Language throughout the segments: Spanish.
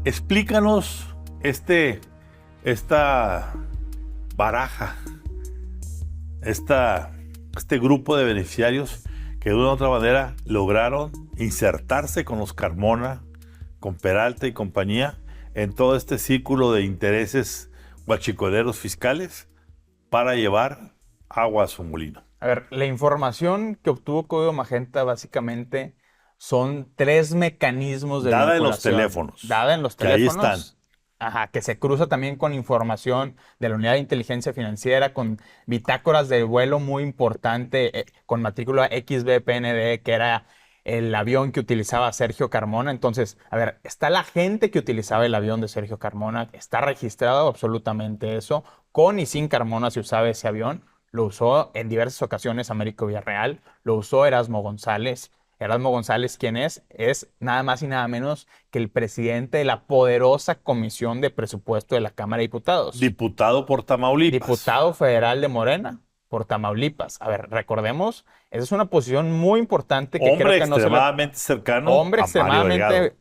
explícanos esta baraja, este grupo de beneficiarios que de una u otra manera lograron insertarse con los Carmona, con Peralta y compañía en todo este círculo de intereses guachicoleros fiscales para llevar agua a su molino. A ver, la información que obtuvo Código Magenta básicamente son 3 mecanismos de Dada en los vinculación. teléfonos. Dada en los Que ahí teléfonos. están. Ajá, que se cruza también con información de la Unidad de Inteligencia Financiera, con bitácoras de vuelo muy importante, con matrícula XBPND, que era el avión que utilizaba Sergio Carmona. Entonces, a ver, está la gente que utilizaba el avión de Sergio Carmona, está registrado absolutamente eso, con y sin Carmona se usaba ese avión. Lo usó en diversas ocasiones Américo Villarreal, lo usó Erasmo González. Erasmo González, ¿quién es? Es nada más y nada menos que el presidente de la poderosa Comisión de Presupuesto de la Cámara de Diputados. Diputado por Tamaulipas. Diputado federal de Morena por Tamaulipas. A ver, recordemos, esa es una posición muy importante que Hombre creo que no se le... extremadamente cercano Hombre a Mario Delgado. extremadamente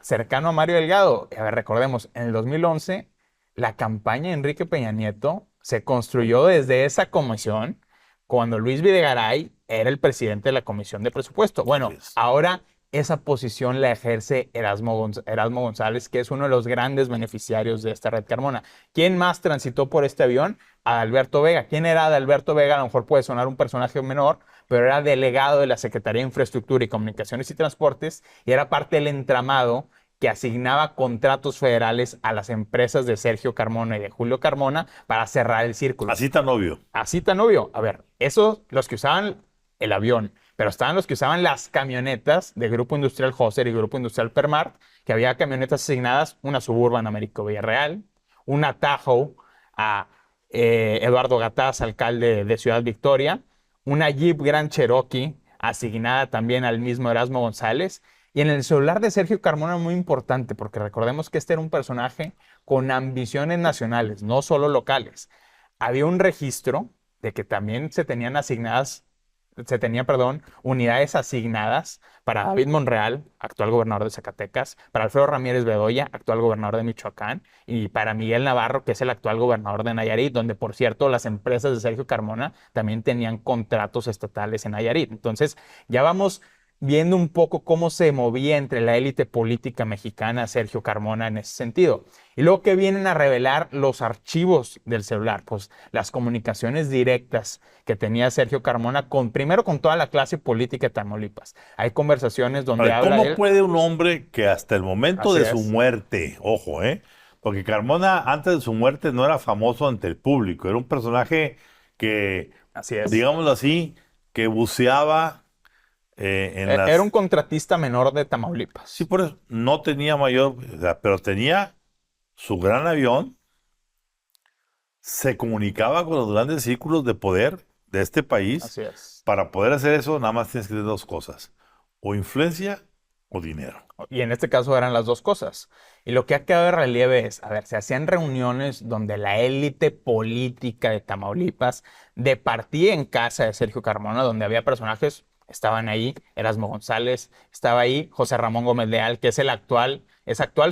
cercano a Mario Delgado. A ver, recordemos, en el 2011, la campaña de Enrique Peña Nieto se construyó desde esa comisión cuando Luis Videgaray era el presidente de la Comisión de Presupuesto. Bueno, Así es. ahora esa posición la ejerce Erasmo González, que es uno de los grandes beneficiarios de esta red Carmona. ¿Quién más transitó por este avión? Adalberto Vega. ¿Quién era Adalberto Vega? A lo mejor puede sonar un personaje menor, pero era delegado de la Secretaría de Infraestructura y Comunicaciones y Transportes y era parte del entramado que asignaba contratos federales a las empresas de Sergio Carmona y de Julio Carmona para cerrar el círculo. Así tan obvio. Así tan obvio. A ver, esos, los que usaban el avión, pero estaban los que usaban las camionetas de Grupo Industrial Hoser y Grupo Industrial Permart, que había camionetas asignadas, una Suburban Américo Villarreal, una Tahoe a Eduardo Gataz, alcalde de Ciudad Victoria, una Jeep Grand Cherokee asignada también al mismo Erasmo González. Y en el celular de Sergio Carmona muy importante, porque recordemos que este era un personaje con ambiciones nacionales, no solo locales. Había un registro de que también se tenían unidades asignadas para David Monreal, actual gobernador de Zacatecas, para Alfredo Ramírez Bedoya, actual gobernador de Michoacán, y para Miguel Navarro, que es el actual gobernador de Nayarit, donde, por cierto, las empresas de Sergio Carmona también tenían contratos estatales en Nayarit. Entonces, ya vamos viendo un poco cómo se movía entre la élite política mexicana Sergio Carmona en ese sentido. Y luego que vienen a revelar los archivos del celular, pues las comunicaciones directas que tenía Sergio Carmona primero con toda la clase política de Tamaulipas. Hay conversaciones donde habla ¿Cómo él... puede un hombre que hasta el momento Así de su es. muerte, ojo, porque Carmona antes de su muerte no era famoso ante el público, era un personaje que, Así es. digámoslo así, que buceaba en las... Era un contratista menor de Tamaulipas. Sí, por eso no tenía mayor, o sea, pero tenía su gran avión, se comunicaba con los grandes círculos de poder de este país. Así es. Para poder hacer eso, nada más tienes que tener 2 cosas, o influencia o dinero. Y en este caso eran las 2 cosas. Y lo que ha quedado de relieve es, a ver, se hacían reuniones donde la élite política de Tamaulipas departía en casa de Sergio Carmona, donde había personajes, estaban ahí, Erasmo González, estaba ahí José Ramón Gómez Leal, que es actual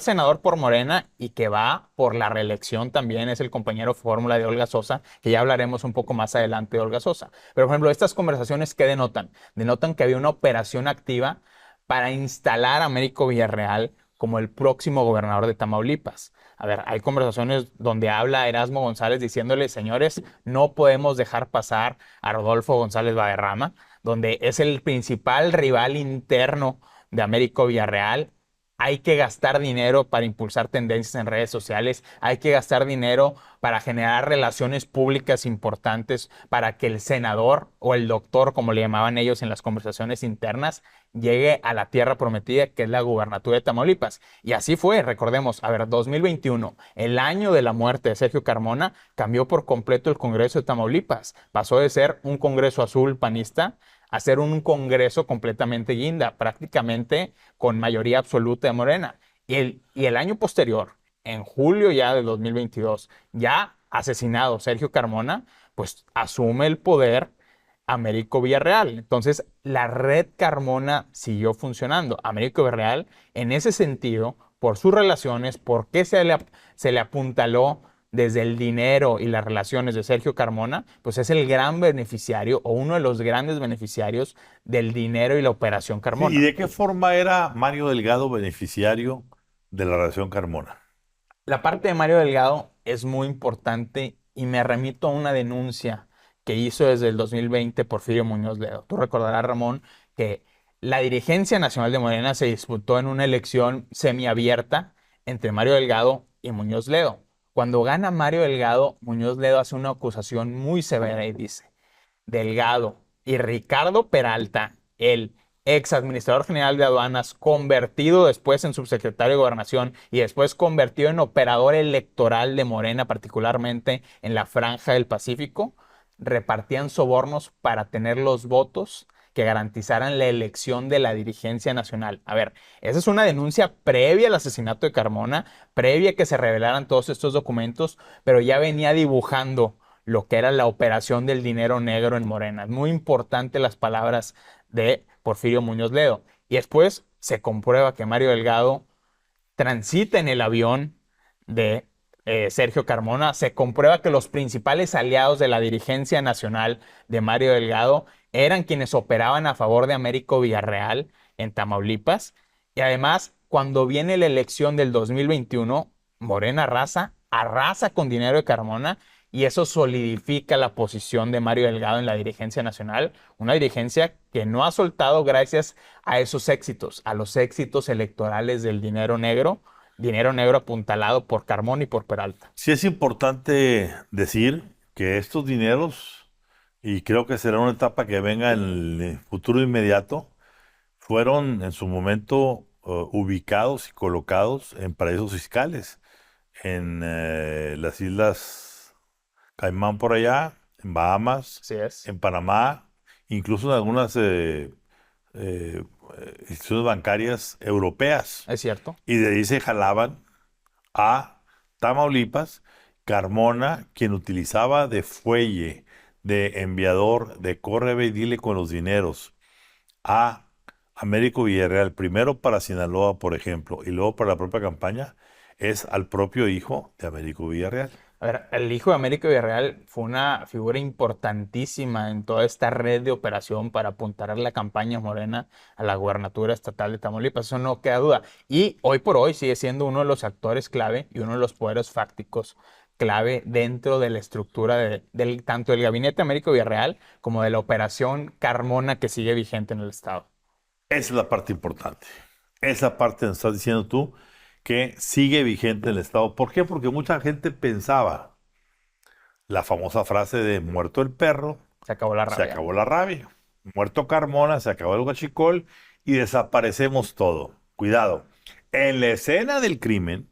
senador por Morena y que va por la reelección también, es el compañero fórmula de Olga Sosa, que ya hablaremos un poco más adelante de Olga Sosa. Pero, por ejemplo, estas conversaciones, ¿qué denotan? Denotan que había una operación activa para instalar a Américo Villarreal como el próximo gobernador de Tamaulipas. A ver, hay conversaciones donde habla Erasmo González diciéndole, señores, no podemos dejar pasar a Rodolfo González Valderrama, donde es el principal rival interno de Américo Villarreal. Hay que gastar dinero para impulsar tendencias en redes sociales, hay que gastar dinero para generar relaciones públicas importantes para que el senador o el doctor, como le llamaban ellos en las conversaciones internas, llegue a la tierra prometida, que es la gubernatura de Tamaulipas. Y así fue, recordemos, a ver, 2021, el año de la muerte de Sergio Carmona, cambió por completo el Congreso de Tamaulipas. Pasó de ser un Congreso azul panista a ser un Congreso completamente guinda, prácticamente con mayoría absoluta de Morena. Y el año posterior, en julio ya de 2022, ya asesinado Sergio Carmona, pues asume el poder Américo Villarreal. Entonces, la red Carmona siguió funcionando. Américo Villarreal, en ese sentido, por sus relaciones, por qué se le apuntaló desde el dinero y las relaciones de Sergio Carmona, pues es el gran beneficiario o uno de los grandes beneficiarios del dinero y la operación Sí, ¿y Carmona. de qué forma era Mario Delgado beneficiario de la relación Carmona? La parte de Mario Delgado es muy importante y me remito a una denuncia que hizo desde el 2020 Porfirio Muñoz Ledo. Tú recordarás, Ramón, que la dirigencia nacional de Morena se disputó en una elección semiabierta entre Mario Delgado y Muñoz Ledo. Cuando gana Mario Delgado, Muñoz Ledo hace una acusación muy severa y dice: Delgado y Ricardo Peralta, el ex administrador general de aduanas, convertido después en subsecretario de Gobernación y después convertido en operador electoral de Morena, particularmente en la Franja del Pacífico, repartían sobornos para tener los votos que garantizaran la elección de la dirigencia nacional. A ver, esa es una denuncia previa al asesinato de Carmona, previa a que se revelaran todos estos documentos, pero ya venía dibujando lo que era la operación del dinero negro en Morena. Es muy importante las palabras de Porfirio Muñoz Ledo. Y después se comprueba que Mario Delgado transita en el avión de Sergio Carmona, se comprueba que los principales aliados de la dirigencia nacional de Mario Delgado eran quienes operaban a favor de Américo Villarreal en Tamaulipas. Y además, cuando viene la elección del 2021, Morena arrasa con dinero de Carmona y eso solidifica la posición de Mario Delgado en la dirigencia nacional, una dirigencia que no ha soltado gracias a esos éxitos, a los éxitos electorales del dinero negro apuntalado por Carmona y por Peralta. Sí es importante decir que estos dineros, y creo que será una etapa que venga en el futuro inmediato, fueron en su momento ubicados y colocados en paraísos fiscales, en las islas Caimán por allá, en Bahamas, Así es. en Panamá, incluso en algunas eh, instituciones bancarias europeas. Es cierto. Y de ahí se jalaban a Tamaulipas, Carmona, quien utilizaba de fuelle, de enviador, de corre ve y dile con los dineros a Américo Villarreal, primero para Sinaloa, por ejemplo, y luego para la propia campaña, es al propio hijo de Américo Villarreal. A ver, el hijo de Américo Villarreal fue una figura importantísima en toda esta red de operación para apuntalar la campaña Morena a la gubernatura estatal de Tamaulipas, eso no queda duda. Y hoy por hoy sigue siendo uno de los actores clave y uno de los poderes fácticos clave dentro de la estructura tanto del gabinete Américo Villarreal como de la operación Carmona que sigue vigente en el estado. Esa es la parte importante. Esa parte donde estás diciendo tú que sigue vigente en el Estado. ¿Por qué? Porque mucha gente pensaba la famosa frase de muerto el perro, Se acabó la se rabia. acabó la rabia. Muerto Carmona, se acabó el huachicol y desaparecemos todo. Cuidado. En la escena del crimen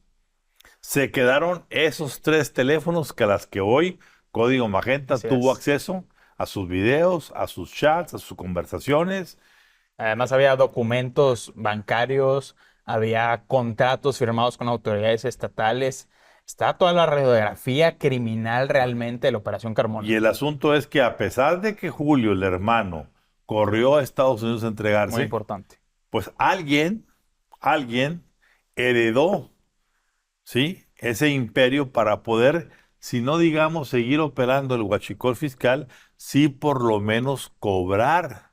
se quedaron esos 3 teléfonos que a las que hoy Código Magenta Así tuvo es. acceso a sus videos, a sus chats, a sus conversaciones. Además había documentos bancarios, había contratos firmados con autoridades estatales. Está toda la radiografía criminal realmente de la Operación Y Carmona. el asunto es que a pesar de que Julio, el hermano, corrió a Estados Unidos a Muy entregarse, importante. pues alguien heredó, ¿sí? Ese imperio para poder, si no digamos seguir operando el huachicol fiscal, sí por lo menos cobrar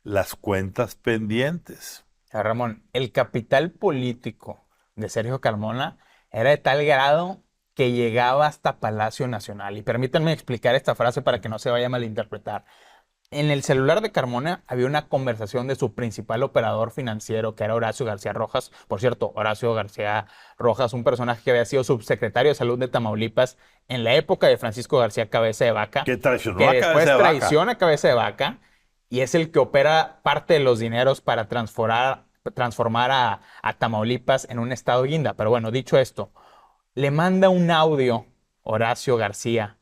las cuentas pendientes. Ramón, el capital político de Sergio Carmona era de tal grado que llegaba hasta Palacio Nacional. Y permítanme explicar esta frase para que no se vaya a malinterpretar. En el celular de Carmona había una conversación de su principal operador financiero, que era Horacio García Rojas. Por cierto, Horacio García Rojas, un personaje que había sido subsecretario de Salud de Tamaulipas en la época de Francisco García Cabeza de Vaca, Que traicionó que a después Cabeza de Vaca. traiciona a Cabeza de Vaca y es el que opera parte de los dineros para transformar a Tamaulipas en un estado guinda. Pero bueno, dicho esto, le manda un audio Horacio García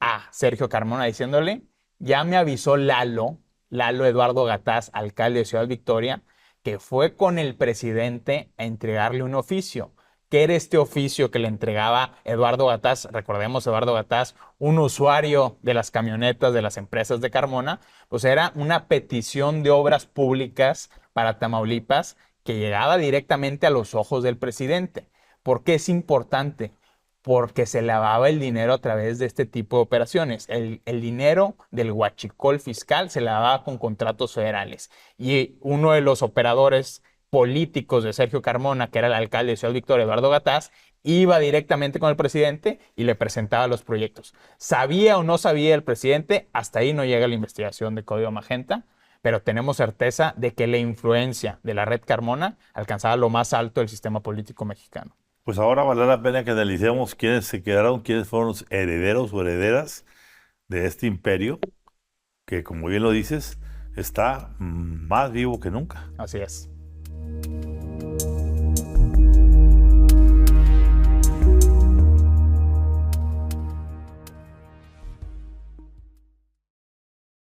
a Sergio Carmona diciéndole: ya me avisó Lalo Eduardo Gataz, alcalde de Ciudad Victoria, que fue con el presidente a entregarle un oficio. ¿Qué era este oficio que le entregaba Eduardo Gataz? Recordemos, Eduardo Gataz, un usuario de las camionetas de las empresas de Carmona, pues era una petición de obras públicas para Tamaulipas que llegaba directamente a los ojos del presidente. ¿Por qué es importante? Porque se lavaba el dinero a través de este tipo de operaciones. El dinero del huachicol fiscal se lavaba con contratos federales. Y uno de los operadores políticos de Sergio Carmona, que era el alcalde de Ciudad Victoria, Eduardo Gataz, iba directamente con el presidente y le presentaba los proyectos. ¿Sabía o no sabía el presidente? Hasta ahí no llega la investigación de Código Magenta, pero tenemos certeza de que la influencia de la red Carmona alcanzaba lo más alto del sistema político mexicano. Pues ahora vale la pena que analicemos quiénes se quedaron, quiénes fueron los herederos o herederas de este imperio, que como bien lo dices, está más vivo que nunca. Así es.